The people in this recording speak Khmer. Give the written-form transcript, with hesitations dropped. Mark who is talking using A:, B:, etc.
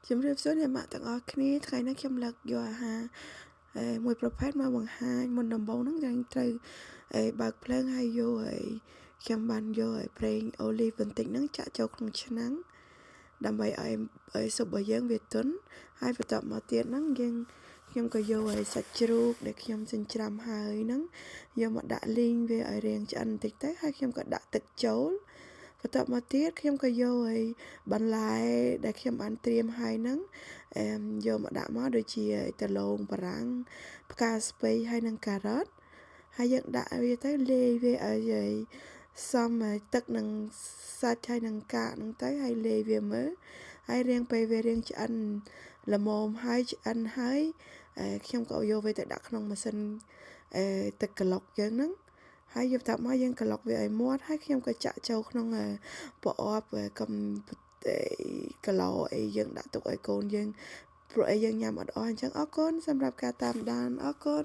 A: ជំរាបសួរអ្នកម៉ាក់ទាំងអស់គ្នាថ្ងៃនេះខ្ញុំលើកយកអាហារមួយប្រភេទមកបង្ហាញមុនដំបូងហ្នឹងយើងត្រូវបើកភ្លើងហើយយកខ្ញុំបានយកប្រេងអូលីវបន្តិចហ្នឹងចាក់ចូលក្នុងឆ្នាំងដើម្បីឲ្យស៊ុបរបស់យើងវាទន់ហើយបន្ទាប់មកទៀតហ្នឹងខ្ញុំក៏យកសាច់ជ្រូកដែលខ្ញុំចិញ្ច្រាំហើយហ្នឹងយកមកដាក់លីងវាឲ្យរាងឆ្អិនបន្តិចទៅហើយខ្ញុំក៏ដាក់ទឹកចូលបន្ទាប់មកទៀតខ្ញុំក៏យកបន្លែដែលខ្ញុំបានត្រៀមហើយហ្នឹងយកមកដាក់មកដូចជាដលងបារាំងផ្កាស្ពៃហើយនិងការ៉ុតហើយយើងដាក់វាទៅលាយវាឲ្យសមទឹកនឹងសាច់ហើយនឹងកាកហ្នឹងទៅហើយលាយវាមើលហើយរៀងពេលវារៀងឆ្អិនល្មមហើយឆ្អិនហើយខ្ញុំក៏យកវាទៅដាក់ក្នុងម៉ាស៊ីនទឹកក្លុកយើងហ្នឹងហើយយកតាមកយើងក្លុកវាឲ្យមាត់ហើយខ្ញុំក៏ចាក់ចូលក្នុងប្រអប់កំគីឡូអីយើងដាក់ទុកឲ្យកូនយើងព្រោះអីយើងញ៉ាំអត់អស់អញ្ចឹងអរគុណសម្រាប់ការតាមដានអរគុណ